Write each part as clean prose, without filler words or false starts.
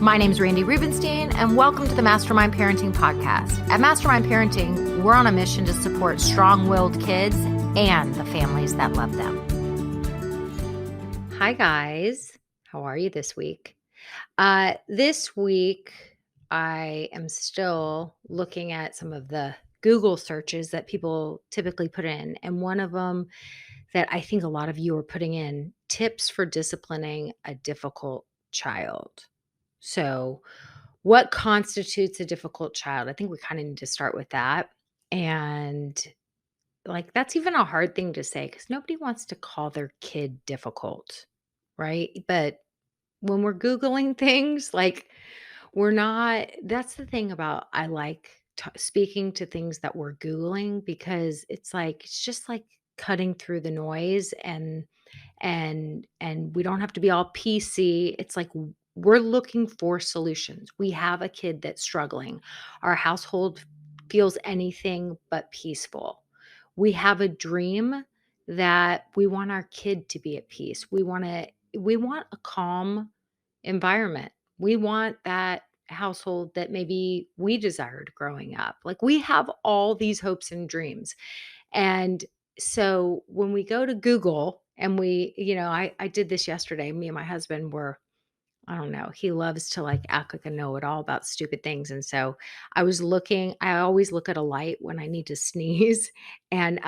My name is Randy Rubenstein, and welcome to the Mastermind Parenting Podcast. At Mastermind Parenting, we're on a mission to support strong-willed kids and the families that love them. Hi, guys. How are you this week? This week, I am still looking at some of the Google searches that people typically put in, and one of them that I think a lot of you are putting in, tips for disciplining a difficult child. So, what constitutes a difficult child? I think we kind of need to start with that. And that's even a hard thing to say because nobody wants to call their kid difficult, right? But when we're Googling things, we're not, that's the thing about I like speaking to things that we're Googling because it's just like cutting through the noise and we don't have to be all PC. It's like we're looking for solutions. We have a kid that's struggling. Our household feels anything but peaceful. We have a dream that we want our kid to be at peace. We want a calm environment. We want that household that maybe we desired growing up. Like we have all these hopes and dreams. And so when we go to Google and I did this yesterday. Me and my husband were, I don't know, he loves to like act like a know-it-all about stupid things. And so I always look at a light when I need to sneeze. And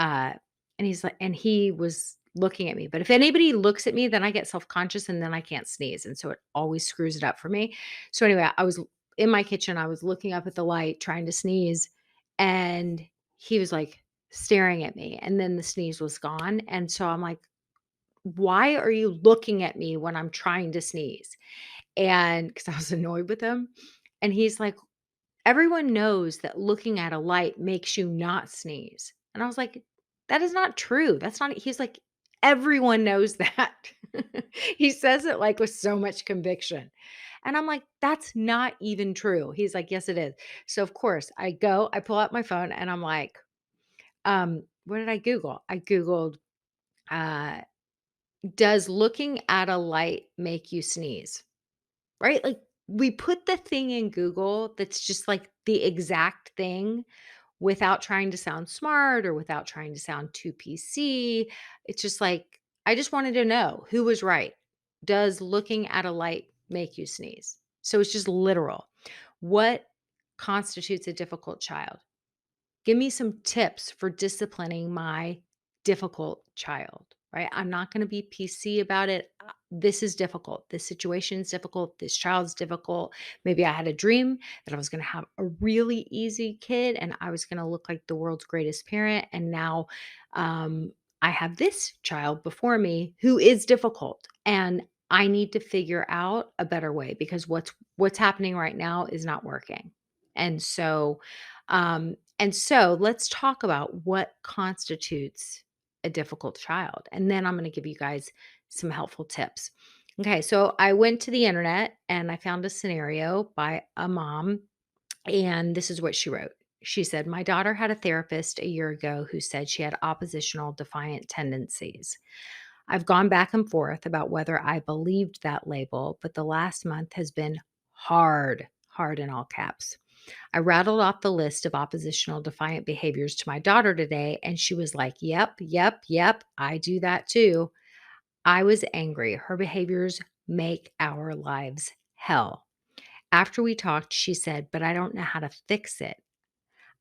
he's like, and he was looking at me. But if anybody looks at me, then I get self-conscious and then I can't sneeze. And so it always screws it up for me. So anyway, I was in my kitchen, I was looking up at the light, trying to sneeze, and he was like staring at me. And then the sneeze was gone. And so I'm like, why are you looking at me when I'm trying to sneeze? And because I was annoyed with him. And he's like, everyone knows that looking at a light makes you not sneeze. And I was like, that is not true. That's not, he's like, everyone knows that. He says it like with so much conviction. And I'm like, that's not even true. He's like, yes, it is. So of course I pull out my phone and I'm like, what did I Google? I Googled, uh, does looking at a light make you sneeze? Right? Like we put the thing in Google that's just like the exact thing without trying to sound smart or without trying to sound too PC. It's just like, I just wanted to know who was right. Does looking at a light make you sneeze? So it's just literal. What constitutes a difficult child? Give me some tips for disciplining my difficult child, right? I'm not going to be PC about it. This is difficult. This situation is difficult. This child's difficult. Maybe I had a dream that I was going to have a really easy kid and I was going to look like the world's greatest parent. And now I have this child before me who is difficult. And I need to figure out a better way because what's happening right now is not working. And so let's talk about what constitutes a difficult child. And then I'm going to give you guys some helpful tips. Okay, so I went to the internet and I found a scenario by a mom, and this is what she wrote. She said, my daughter had a therapist a year ago who said she had oppositional defiant tendencies. I've gone back and forth about whether I believed that label, but the last month has been hard in all caps. I rattled off the list of oppositional defiant behaviors to my daughter today, and she was like, yep, yep, yep, I do that too. I was angry. Her behaviors make our lives hell. After we talked, she said, but I don't know how to fix it.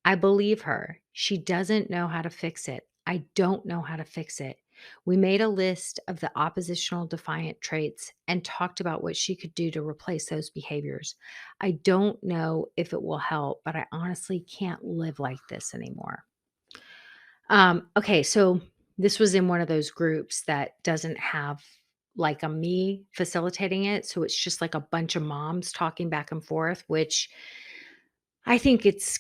I believe her. She doesn't know how to fix it. I don't know how to fix it. We made a list of the oppositional defiant traits and talked about what she could do to replace those behaviors. I don't know if it will help, but I honestly can't live like this anymore. Okay, so this was in one of those groups that doesn't have like a me facilitating it. So it's just like a bunch of moms talking back and forth, which I think it's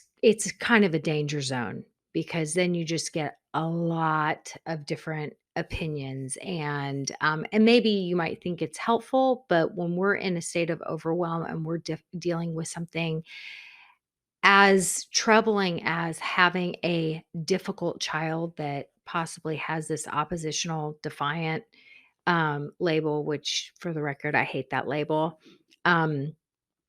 kind of a danger zone because then you just get a lot of different opinions and maybe you might think it's helpful, but when we're in a state of overwhelm and we're dealing with something as troubling as having a difficult child that possibly has this oppositional defiant label, which for the record, I hate that label. Um,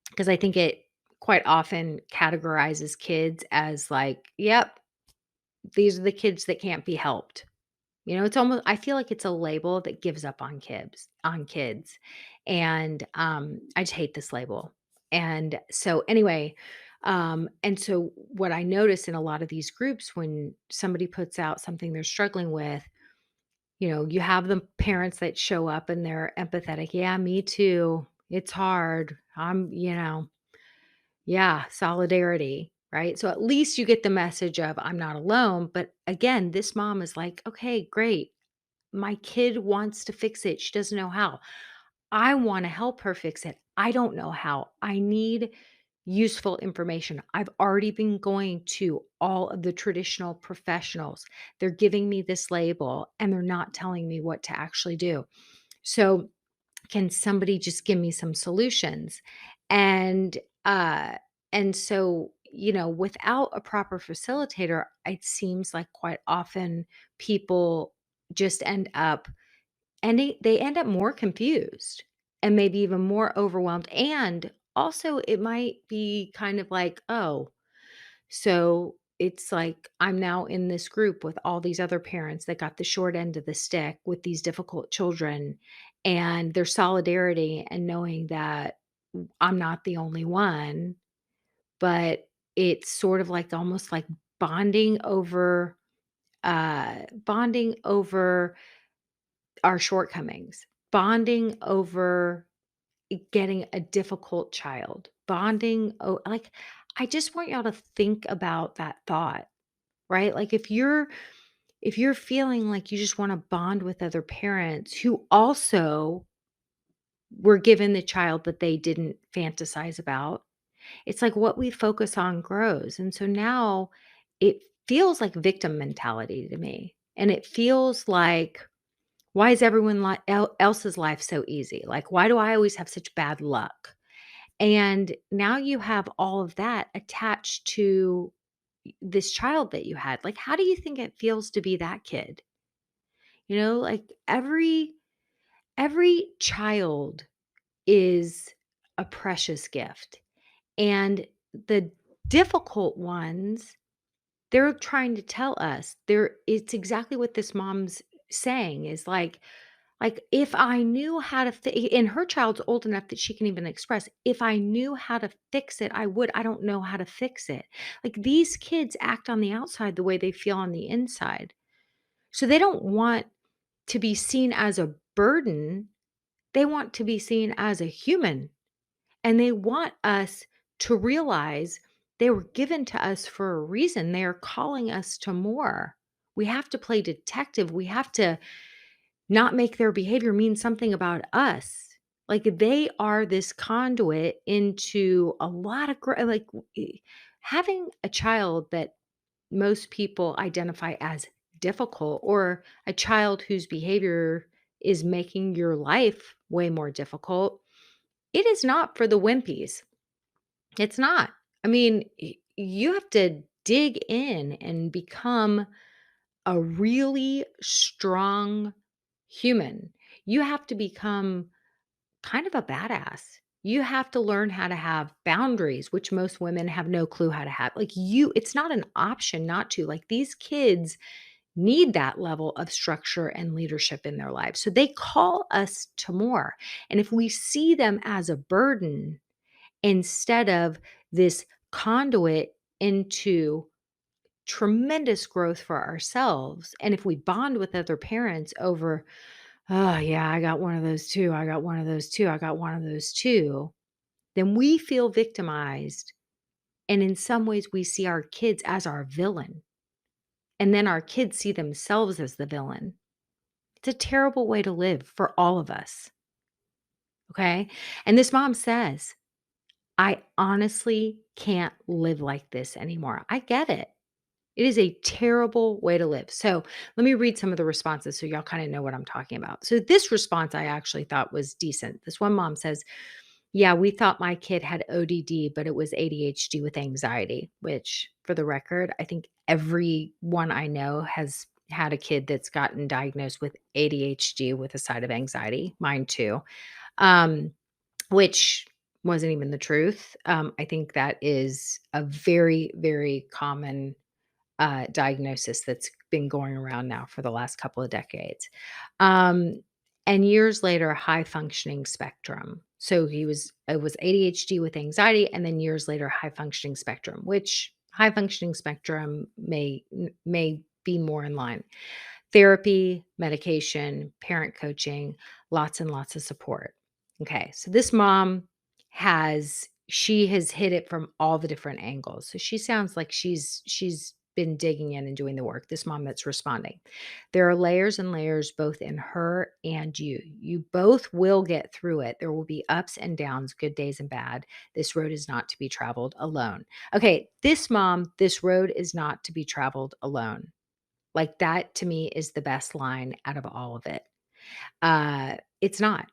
because I think it quite often categorizes kids as like, "Yep, these are the kids that can't be helped." It's almost I feel like it's a label that gives up on kids, and, I just hate this label, and so anyway, and so what I notice in a lot of these groups when somebody puts out something they're struggling with, you have the parents that show up and they're empathetic, "Yeah, me too. It's hard. Yeah, solidarity," right? So at least you get the message of, "I'm not alone," but again, this mom is like, "Okay, great. My kid wants to fix it. She doesn't know how. I want to help her fix it. I don't know how. I need useful information. I've already been going to all of the traditional professionals. They're giving me this label and they're not telling me what to actually do. So, can somebody just give me some solutions?" And uh and so, without a proper facilitator, it seems like quite often people just end up more confused and maybe even more overwhelmed, and also it might be kind of like, "Oh, so it's like I'm now in this group with all these other parents that got the short end of the stick with these difficult children," and their solidarity and knowing that I'm not the only one, but it's sort of like almost like bonding over bonding over our shortcomings, bonding over getting a difficult child, like, I just want y'all to think about that thought, right? Like, if you're feeling like you just wanna bond with other parents who also were given the child that they didn't fantasize about, it's like what we focus on grows, and so now it feels like victim mentality to me, and it feels like, why is everyone else's life so easy? Like, why do I always have such bad luck? And now you have all of that attached to this child that you had. Like, how do you think it feels to be that kid? Like every child is a precious gift. And the difficult ones, they're trying to tell us, it's exactly what this mom's saying is like, if I knew how to and her child's old enough that she can even express, "If I knew how to fix it, I would. I don't know how to fix it." Like, these kids act on the outside the way they feel on the inside. So they don't want to be seen as a burden, they want to be seen as a human, and they want us to realize they were given to us for a reason. They are calling us to more. We have to play detective. We have to not make their behavior mean something about us. Like, they are this conduit into a lot of having a child that most people identify as difficult, or a child whose behavior is making your life way more difficult. It is not for the wimpies. It's not. I mean, you have to dig in and become a really strong human. You have to become kind of a badass. You have to learn how to have boundaries, which most women have no clue how to have. It's not an option not to. Like, these kids need that level of structure and leadership in their lives. So they call us to more. And if we see them as a burden instead of this conduit into tremendous growth for ourselves, and if we bond with other parents over, "Oh, yeah, I got one of those too. I got one of those too. I got one of those too," then we feel victimized. And in some ways, we see our kids as our villain. And then our kids see themselves as the villain. It's a terrible way to live for all of us. Okay. And this mom says, "I honestly can't live like this anymore." I get it. It is a terrible way to live. So let me read some of the responses so y'all kind of know what I'm talking about. So this response I actually thought was decent. This one mom says, "Yeah, we thought my kid had ODD, but it was ADHD with anxiety," which, for the record, I think everyone I know has had a kid that's gotten diagnosed with ADHD with a side of anxiety. Mine too. Um, which wasn't even the truth. I think that is a very, very common diagnosis that's been going around now for the last couple of decades. Um, and years later, high functioning spectrum. So it was ADHD with anxiety, and then years later, high functioning spectrum, which high functioning spectrum may be more in line. Therapy, medication, parent coaching, lots and lots of support. Okay, so this mom she has hit it from all the different angles. So she sounds like she's been digging in and doing the work. This mom that's responding. There are layers and layers both in her and you. You both will get through it. There will be ups and downs, good days and bad. This road is not to be traveled alone. Okay, this mom, this road is not to be traveled alone. Like, that to me is the best line out of all of it. It's not,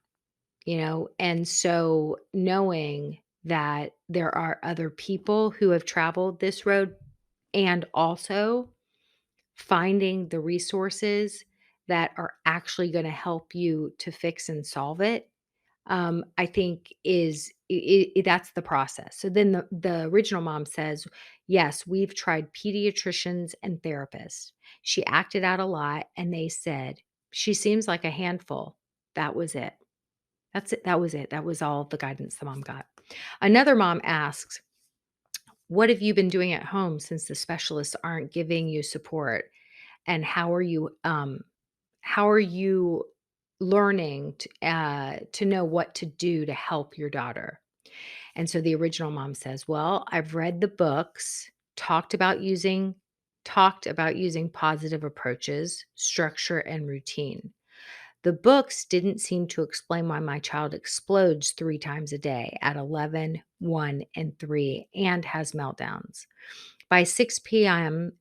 and so knowing that there are other people who have traveled this road and also finding the resources that are actually gonna help you to fix and solve it, I think is that's the process. So then the original mom says, "Yes, we've tried pediatricians and therapists. She acted out a lot, and they said she seems like a handful." That was it. That's it. That was it. That was all the guidance the mom got. Another mom asks, "What have you been doing at home since the specialists aren't giving you support? And how are you learning to know what to do to help your daughter?" And so the original mom says, "Well, I've read the books, talked about using talked about using positive approaches, structure, and routine. The books didn't seem to explain why my child explodes 3 times a day at 11, 1, and 3 and has meltdowns. By 6 p.m.,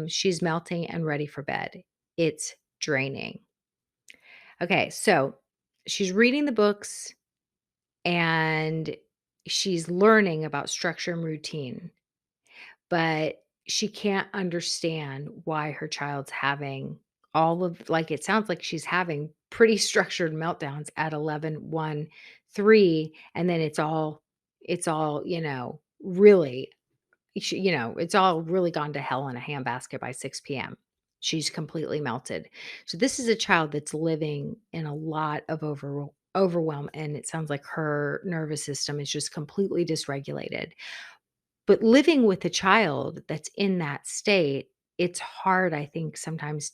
she's melting and ready for bed. It's draining." Okay, so she's reading the books and she's learning about structure and routine, but she can't understand why her child's having it sounds like she's having pretty structured meltdowns at 11, 1, 3, and then it's all, really it's all really gone to hell in a handbasket by 6 p.m. She's completely melted. So this is a child that's living in a lot of overwhelm, and it sounds like her nervous system is just completely dysregulated. But living with a child that's in that state, it's hard, I think, sometimes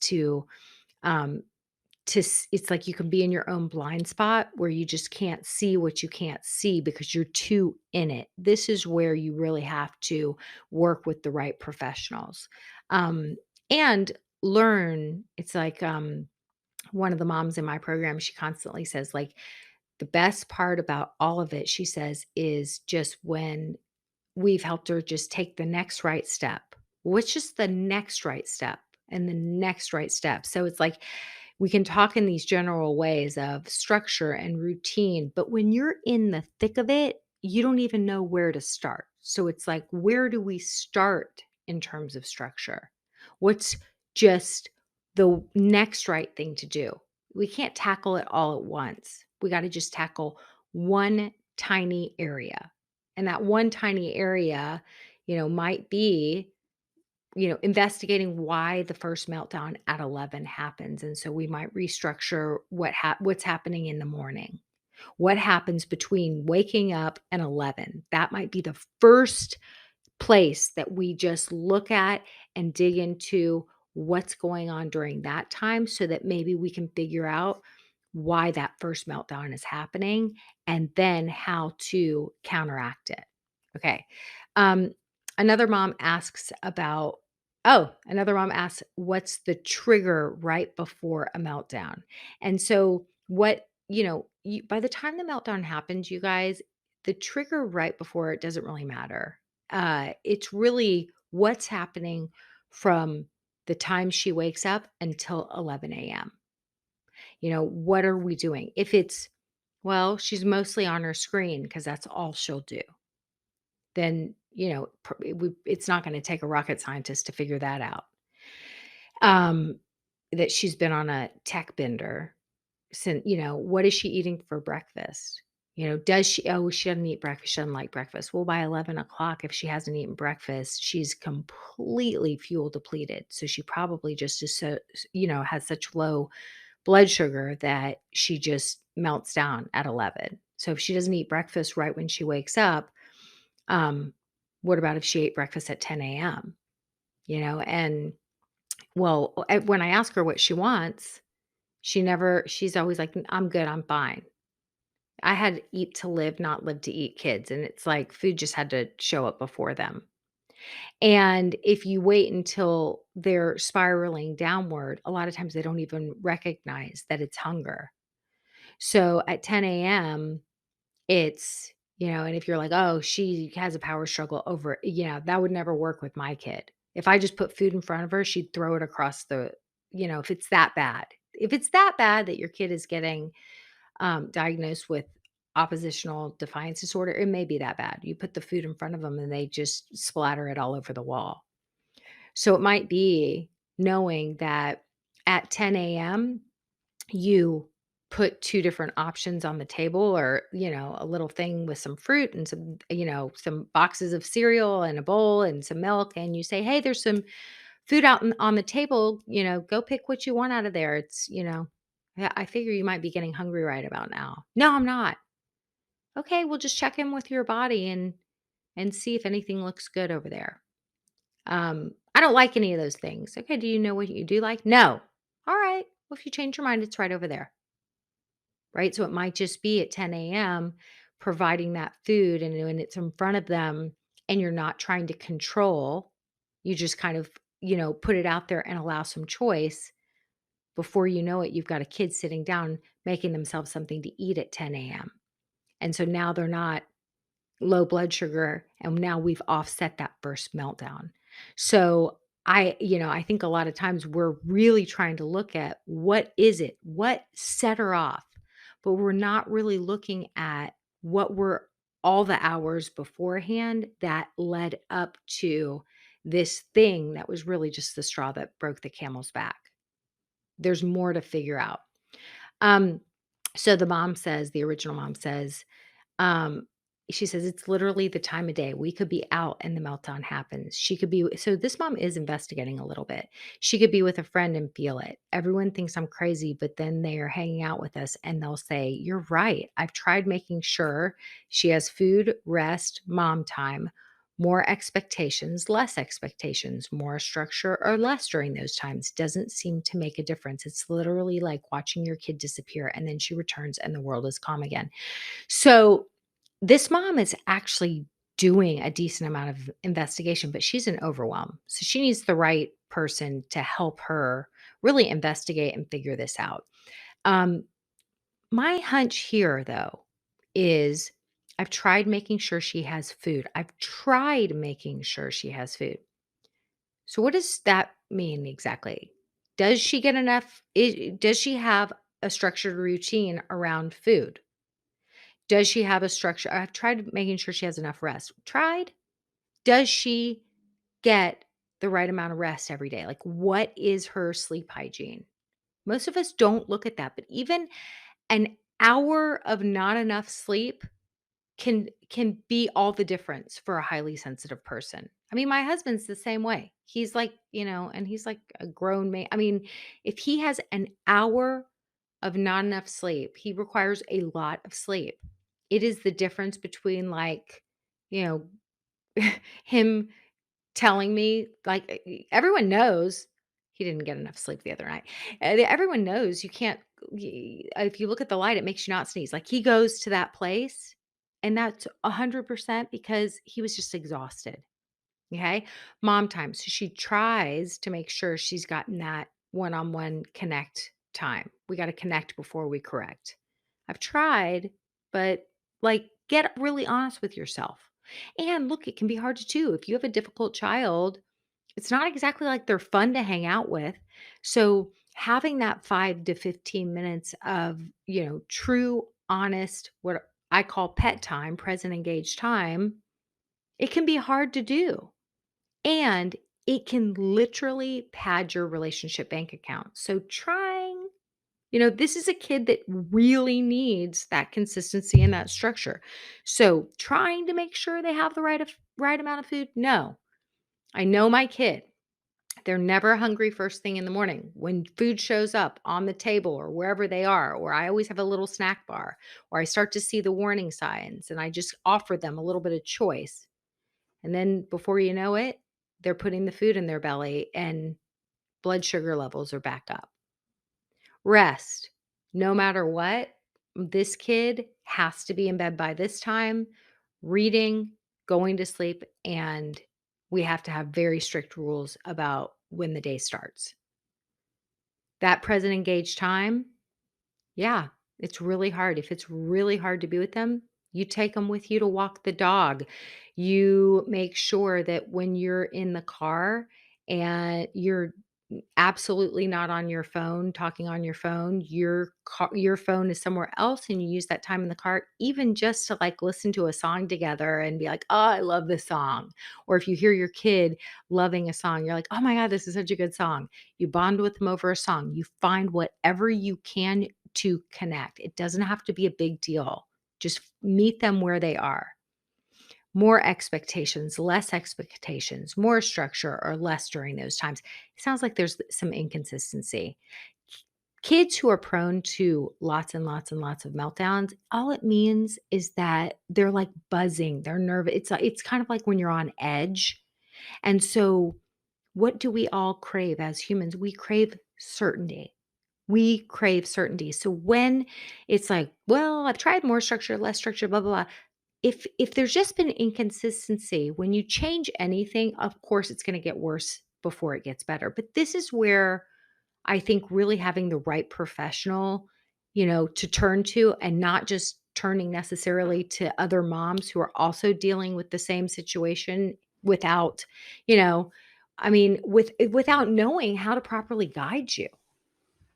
um, it's like you can be in your own blind spot where you just can't see what you can't see because you're too in it. This is where you really have to work with the right professionals, um, and learn. It's like, one of the moms in my program, she constantly says, like, the best part about all of it, she says, is just when we've helped her just take the next right step. What's just the next right step and the next right step? So it's like we can talk in these general ways of structure and routine, but when you're in the thick of it, you don't even know where to start. So it's like, where do we start in terms of structure? What's just the next right thing to do? We can't tackle it all at once. We got to just tackle one tiny area. And that one tiny area, might be investigating why the first meltdown at 11 happens. And so we might restructure what's happening in the morning. What happens between waking up and 11? That might be the first place that we just look at and dig into what's going on during that time so that maybe we can figure out why that first meltdown is happening and then how to counteract it. Okay. Um, another mom asks about, another mom asks, what's the trigger right before a meltdown? And so, by the time the meltdown happens, you guys, the trigger right before it doesn't really matter. It's really what's happening from the time she wakes up until 11 a.m. What are we doing? If well, she's mostly on her screen because that's all she'll do, then, it's not going to take a rocket scientist to figure that out. Um, that she's been on a tech bender since, what is she eating for breakfast? Does she oh, she doesn't eat breakfast, she doesn't like breakfast. Well, by 11 o'clock, if she hasn't eaten breakfast, she's completely fuel depleted. So she probably just is has such low blood sugar that she just melts down at 11. So if she doesn't eat breakfast right when she wakes up, um, what about if she ate breakfast at 10 a.m.? And well, when I ask her what she wants, she's always like, I'm good, I'm fine. I had eat to live, not live to eat kids. And it's like food just had to show up before them. And if you wait until they're spiraling downward, a lot of times they don't even recognize that it's hunger. So at 10 a.m., and if you're like, oh, she has a power struggle over, that would never work with my kid. If I just put food in front of her, she'd throw it across if it's that bad. If it's that bad that your kid is getting diagnosed with oppositional defiance disorder, it may be that bad. You put the food in front of them and they just splatter it all over the wall. So it might be knowing that at 10 a.m., you put two different options on the table or, a little thing with some fruit and some boxes of cereal and a bowl and some milk. And you say, hey, there's some food out on the table, go pick what you want out of there. Yeah, I figure you might be getting hungry right about now. No, I'm not. Okay, well just check in with your body and see if anything looks good over there. I don't like any of those things. Okay, do you know what you do like? No. All right. Well, if you change your mind, it's right over there. Right. So it might just be at 10 a.m. providing that food and when it's in front of them and you're not trying to control, you just kind of, put it out there and allow some choice. Before you know it, you've got a kid sitting down making themselves something to eat at 10 a.m. And so now they're not low blood sugar, and now we've offset that first meltdown. So I think a lot of times we're really trying to look at what is it? What set her off? But we're not really looking at what were all the hours beforehand that led up to this thing that was really just the straw that broke the camel's back. There's more to figure out. Um, so the original mom says, um, she says, "It's literally the time of day. We could be out and the meltdown happens. She could be" so this mom is investigating a little bit. "She could be with a friend and feel it. Everyone thinks I'm crazy, but then they are hanging out with us and they'll say, 'You're right. I've tried making sure she has food, rest, mom time, more expectations, less expectations, more structure or less during those times doesn't seem to make a difference. It's literally like watching your kid disappear and then she returns and the world is calm again." So this mom is actually doing a decent amount of investigation, but she's in overwhelm. So she needs the right person to help her really investigate and figure this out. Um, my hunch here, though, is I've tried making sure she has food. I've tried making sure she has food. So what does that mean exactly? Does she get enough? Does she have a structured routine around food? Does she have a structure? I've tried making sure she has enough rest. Tried. Does she get the right amount of rest every day? Like, what is her sleep hygiene? Most of us don't look at that, but even an hour of not enough sleep can be all the difference for a highly sensitive person. I mean, my husband's the same way. He's like, and he's like a grown man. I mean, if he has an hour of not enough sleep, he requires a lot of sleep. It is the difference between like, you him telling me like everyone knows he didn't get enough sleep the other night. Everyone knows you can't if you look at the light it makes you not sneeze. Like he goes to that place and that's 100% because he was just exhausted. Okay. Mom time. So she tries to make sure she's gotten that one on one connect time. We got to connect before we correct. I've tried, but like get really honest with yourself. And look, it can be hard to do. If you have a difficult child, it's not exactly like they're fun to hang out with. So having that 5 to 15 minutes of, true, honest, what I call pet time, present engaged time, it can be hard to do. And it can literally pad your relationship bank account. So trying This is a kid that really needs that consistency and that structure. So, trying to make sure they have the right amount of food? No. I know my kid. They're never hungry first thing in the morning. When food shows up on the table or wherever they are, or I always have a little snack bar, or I start to see the warning signs and I just offer them a little bit of choice. And then before you know it, they're putting the food in their belly and blood sugar levels are back up. Rest. No matter what, this kid has to be in bed by this time, reading, going to sleep, and we have to have very strict rules about when the day starts. That present engaged time, yeah, it's really hard. If it's really hard to be with them, you take them with you to walk the dog. You make sure that when you're in the car and you're absolutely not on your phone, talking on your phone, your phone is somewhere else and you use that time in the car even just to, like, listen to a song together and be like, "Oh, I love this song." Or if you hear your kid loving a song, you're like, "Oh my god, this is such a good song." You bond with them over a song. You find whatever you can to connect. It doesn't have to be a big deal. Just meet them where they are. More expectations, less expectations, more structure or less during those times. It sounds like there's some inconsistency. Kids who are prone to lots and lots and lots of meltdowns, all it means is that they're like buzzing, they're nervous. It's kind of like when you're on edge. And so what do we all crave as humans? We crave certainty. We crave certainty. So when it's like, well, I've tried more structure, less structure, blah, blah, blah. If there's just been inconsistency, when you change anything, of course it's going to get worse before it gets better. But this is where I think really having the right professional, to turn to and not just turning necessarily to other moms who are also dealing with the same situation without, you know, without knowing how to properly guide you.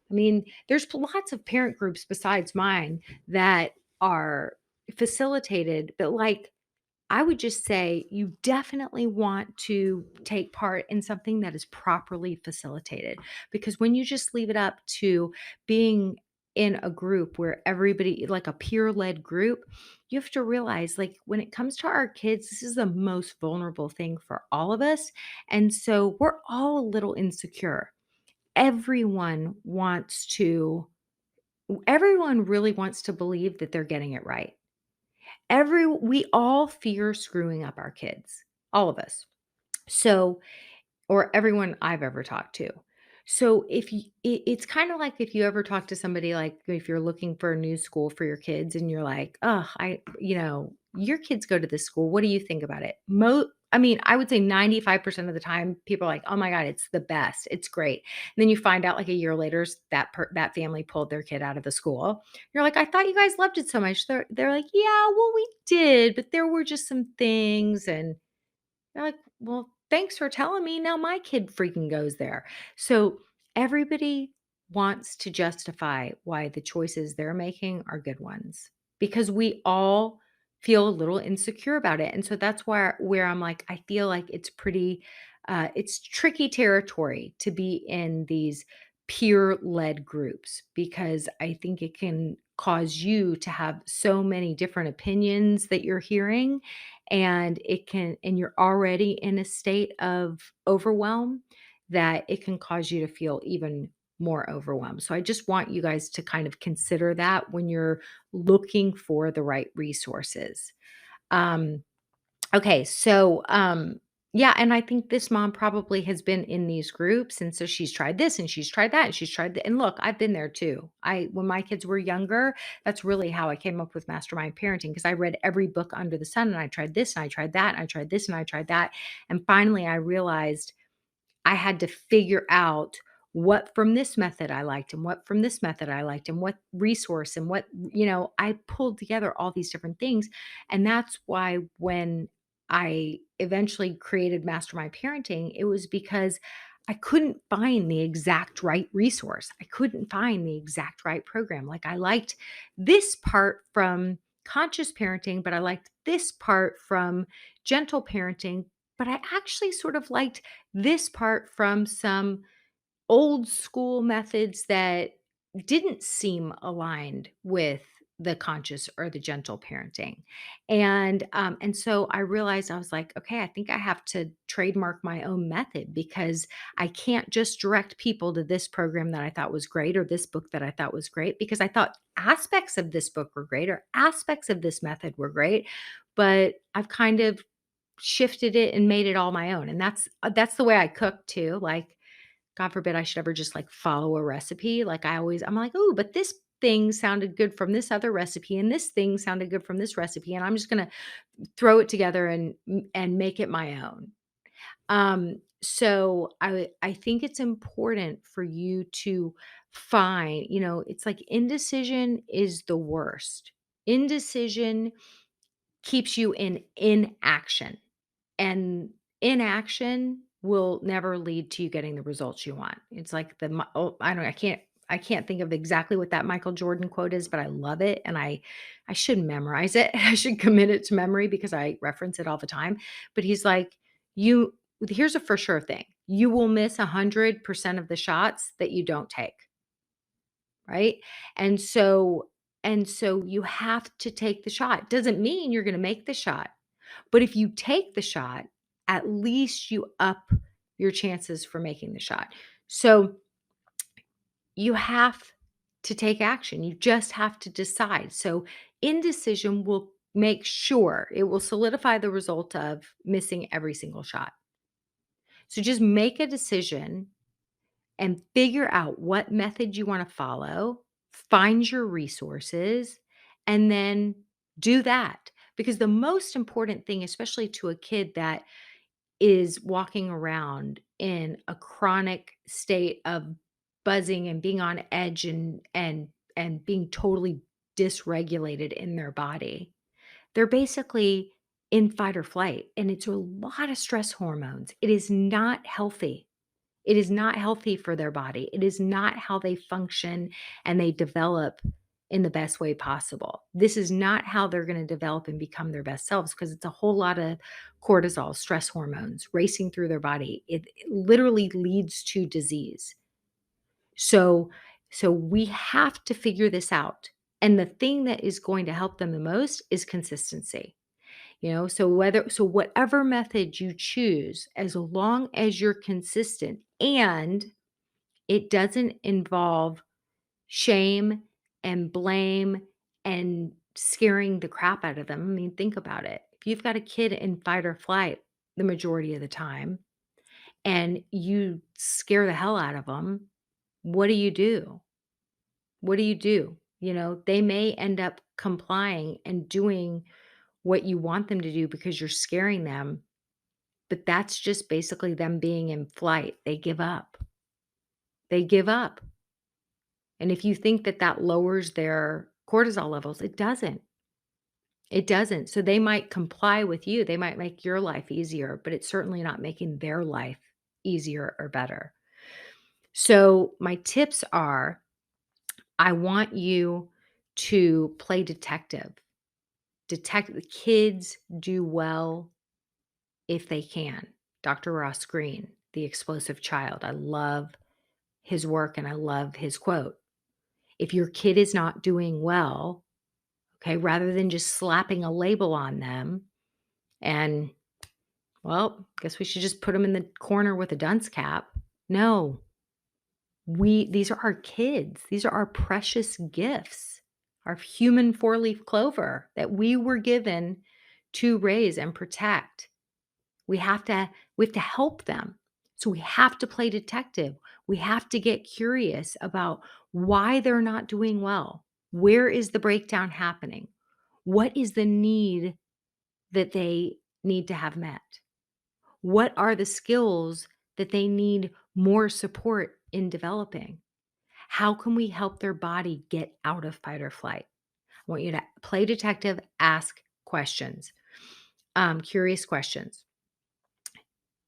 I mean, there's lots of parent groups besides mine that are facilitated, but like I would just say you definitely want to take part in something that is properly facilitated because when you just leave it up to being in a group where everybody, like a peer led group, you have to realize, like, when it comes to our kids, this is the most vulnerable thing for all of us. And so we're all a little insecure. Everyone wants to, everyone really wants to believe that they're getting it right. We all fear screwing up our kids, all of us. So, or everyone I've ever talked to. So if you, it's kind of like if you ever talk to somebody, like if you're looking for a new school for your kids and you're like, oh, your kids go to this school. What do you think about it? I would say 95% of the time people are like, oh my God, it's the best. It's great. And then you find out like a year later that family pulled their kid out of the school. You're like, I thought you guys loved it so much. They're like, yeah, well, we did, but there were just some things. And they're like, "Well, thanks for telling me. Now my kid freaking goes there." So everybody wants to justify why the choices they're making are good ones because we all feel a little insecure about it. And so that's where I'm like, I feel like it's tricky territory to be in these peer-led groups because I think it can cause you to have so many different opinions that you're hearing and you're already in a state of overwhelm that it can cause you to feel even more overwhelmed. So I just want you guys to kind of consider that when you're looking for the right resources. Um, Okay, yeah, and I think this mom probably has been in these groups, and so she's tried this and she's tried that and she's tried and look, I've been there too. When my kids were younger, that's really how I came up with Mastermind Parenting because I read every book under the sun and I tried this and I tried that and I tried this and I tried that, and finally I realized I had to figure out what from this method I liked and what from this method I liked and what resource and I pulled together all these different things. And that's why when I eventually created Mastermind Parenting, it was because I couldn't find the exact right resource. I couldn't find the exact right program. Like I liked this part from conscious parenting, but I liked this part from gentle parenting, but I actually sort of liked this part from some old school methods that didn't seem aligned with the conscious or the gentle parenting. And so I realized I was like, okay, I think I have to trademark my own method because I can't just direct people to this program that I thought was great or this book that I thought was great because I thought aspects of this book were great or aspects of this method were great, but I've kind of shifted it and made it all my own. And that's the way I cook too. Like God forbid I should ever just like follow a recipe. Like I'm like, oh, but this thing sounded good from this other recipe, and this thing sounded good from this recipe, and I'm just gonna throw it together and make it my own. So I think it's important for you to find, it's like indecision is the worst. Indecision keeps you in inaction. And inaction will never lead to you getting the results you want. It's like I don't know, I can't think of exactly what that Michael Jordan quote is, but I love it and I should memorize it. I should commit it to memory because I reference it all the time. But he's like, you here's a for sure thing. You will miss 100% of the shots that you don't take, right? And so you have to take the shot. Doesn't mean you're going to make the shot, but if you take the shot, at least you up your chances for making the shot. So you have to take action. You just have to decide. So indecision will make sure it will solidify the result of missing every single shot. So just make a decision and figure out what method you want to follow, find your resources, and then do that. Because the most important thing, especially to a kid that is walking around in a chronic state of buzzing and being on edge and being totally dysregulated in their body. They're basically in fight or flight, and it's a lot of stress hormones. It is not healthy. It is not healthy for their body. It is not how they function and they develop in the best way possible. This is not how they're going to develop and become their best selves because it's a whole lot of cortisol, stress hormones racing through their body. It literally leads to disease. So we have to figure this out. And the thing that is going to help them the most is consistency. So whatever method you choose, as long as you're consistent and it doesn't involve shame and blame and scaring the crap out of them. I mean, think about it. If you've got a kid in fight or flight the majority of the time and you scare the hell out of them, what do you do? What do you do? They may end up complying and doing what you want them to do because you're scaring them. But that's just basically them being in flight. They give up. They give up. And if you think that that lowers their cortisol levels, it doesn't. It doesn't. So they might comply with you. They might make your life easier, but it's certainly not making their life easier or better. So my tips are I want you to play detective. Detect the kids do well if they can. Dr. Ross Green, The Explosive Child. I love his work and I love his quote. If your kid is not doing well, okay, rather than just slapping a label on them and, well, guess we should just put them in the corner with a dunce cap. No, these are our kids. These are our precious gifts, our human four-leaf clover that we were given to raise and protect. We have to help them. So we have to play detective. We have to get curious about why they're not doing well. Where is the breakdown happening? What is the need that they need to have met? What are the skills that they need more support in developing? How can we help their body get out of fight or flight? I want you to play detective, ask questions, curious questions.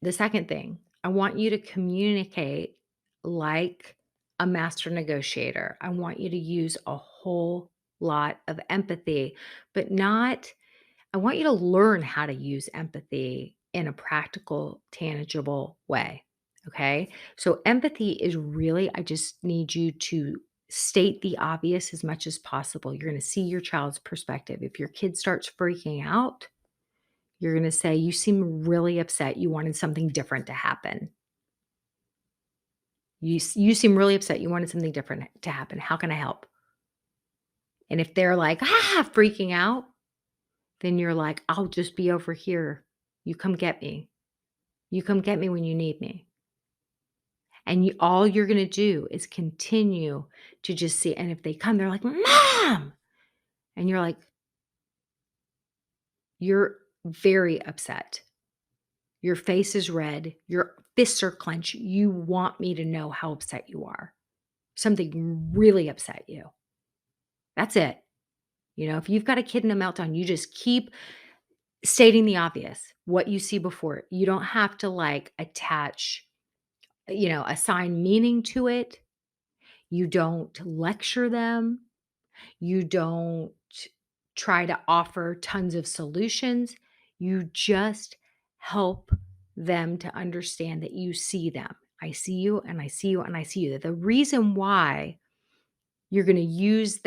The second thing, I want you to communicate like a master negotiator. I want you to use a whole lot of empathy, but not, I want you to learn how to use empathy in a practical, tangible way. Okay. So empathy is really, I just need you to state the obvious as much as possible. You're going to see your child's perspective. If your kid starts freaking out, you're going to say, "You seem really upset. You wanted something different to happen. You seem really upset. You wanted something different to happen. How can I help?" And if they're like, freaking out, then you're like, "I'll just be over here. You come get me. You come get me when you need me." And all you're going to do is continue to just see. And if they come, they're like, "Mom," and you're like, "You're very upset. Your face is red. Your fists are clenched. You want me to know how upset you are. Something really upset you." That's it. If you've got a kid in a meltdown, you just keep stating the obvious, what you see before it. You don't have to like attach, assign meaning to it. You don't lecture them. You don't try to offer tons of solutions. You just help them to understand that you see them. I see you and I see you and I see you. The reason why you're going to use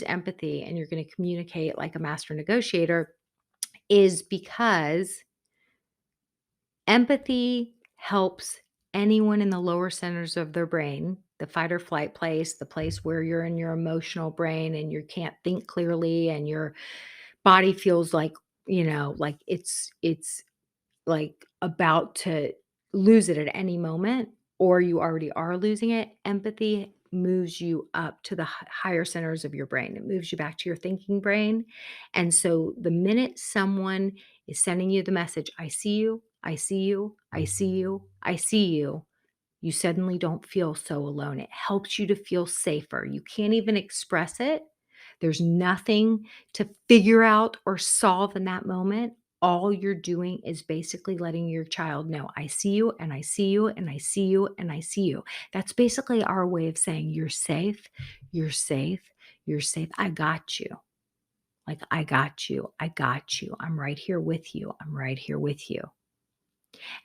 empathy and you're going to communicate like a master negotiator is because empathy helps anyone in the lower centers of their brain, the fight or flight place, the place where you're in your emotional brain and you can't think clearly and your body feels like, like it's like about to lose it at any moment, or you already are losing it. Empathy moves you up to the higher centers of your brain. It moves you back to your thinking brain. And so the minute someone is sending you the message, "I see you, I see you, I see you, I see you," you suddenly don't feel so alone. It helps you to feel safer. You can't even express it. There's nothing to figure out or solve in that moment. All you're doing is basically letting your child know, "I see you and I see you and I see you and I see you." That's basically our way of saying, "You're safe, you're safe, you're safe. I got you. Like, I got you. I got you. I'm right here with you. I'm right here with you."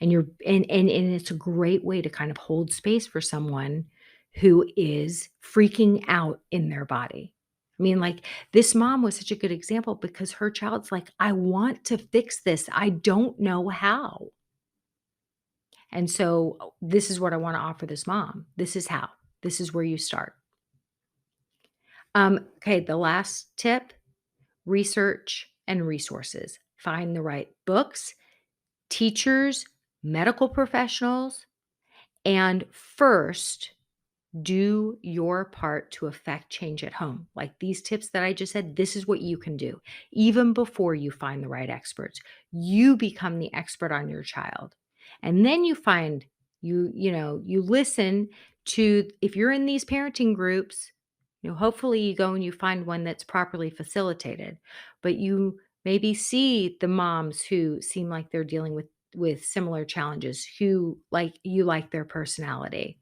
And it's a great way to kind of hold space for someone who is freaking out in their body. I mean, like, this mom was such a good example because her child's like, "I want to fix this. I don't know how." And so this is what I want to offer this mom. This is how. This is where you start. Okay, the last tip: research and resources. Find the right books, teachers, medical professionals, and first, do your part to affect change at home. Like these tips that I just said, this is what you can do. Even before you find the right experts, you become the expert on your child. And then you find you listen to, if you're in these parenting groups, hopefully you go and you find one that's properly facilitated, but you maybe see the moms who seem like they're dealing with similar challenges, who like their personality,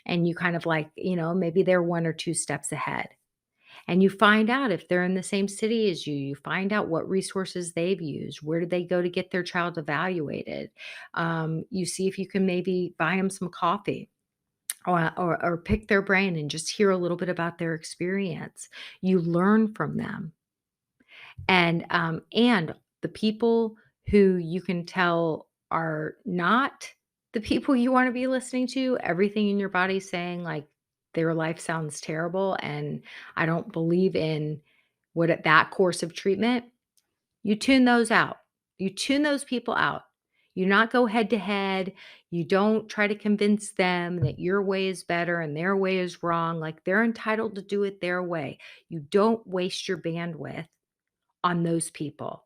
and you kind of like, maybe they're 1 or 2 steps ahead. And you find out if they're in the same city as you. You find out what resources they've used. Where did they go to get their child evaluated? You see if you can maybe buy them some coffee, or pick their brain and just hear a little bit about their experience. You learn from them. And the people who you can tell are not the people you wanna be listening to, everything in your body saying, like, their life sounds terrible, and I don't believe in that course of treatment, you tune those out. You tune those people out. You not go head to head. You don't try to convince them that your way is better and their way is wrong, like, they're entitled to do it their way. You don't waste your bandwidth on those people,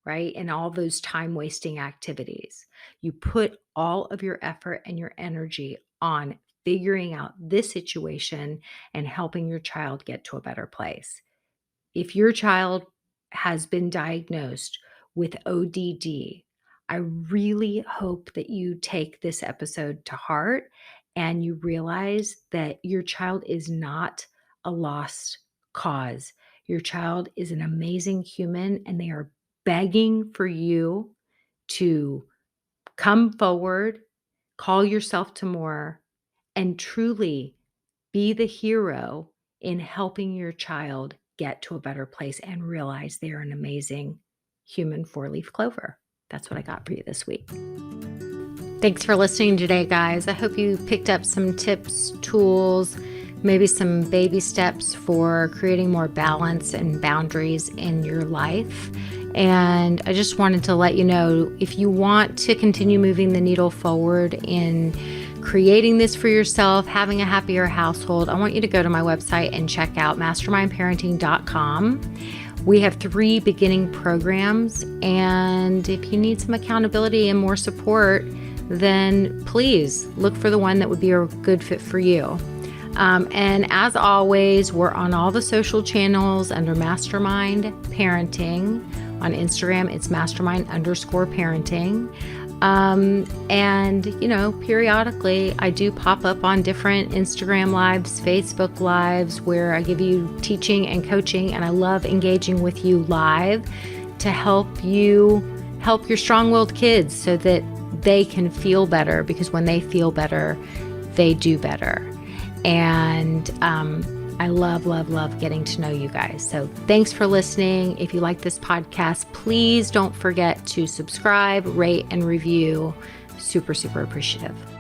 right? And all those time wasting activities. You put all of your effort and your energy on figuring out this situation and helping your child get to a better place. If your child has been diagnosed with ODD, I really hope that you take this episode to heart and you realize that your child is not a lost cause. Your child is an amazing human and they are begging for you to come forward, call yourself to more, and truly Be the hero in helping your child get to a better place and realize they're an amazing human four-leaf clover. That's what I got for you this week. Thanks for listening today, guys. I hope you picked up some tips, tools, maybe some baby steps for creating more balance and boundaries in your life. And I just wanted to let you know, if you want to continue moving the needle forward in creating this for yourself, having a happier household, I want you to go to my website and check out mastermindparenting.com. We have 3 beginning programs, and if you need some accountability and more support, then please look for the one that would be a good fit for you. And as always, we're on all the social channels under Mastermind Parenting. On Instagram, it's mastermind_parenting. And, periodically I do pop up on different Instagram lives, Facebook lives, where I give you teaching and coaching, and I love engaging with you live to help you help your strong-willed kids so that they can feel better, because when they feel better, they do better. And I love, love, love getting to know you guys. So thanks for listening. If you like this podcast, please don't forget to subscribe, rate, and review. Super, super appreciative.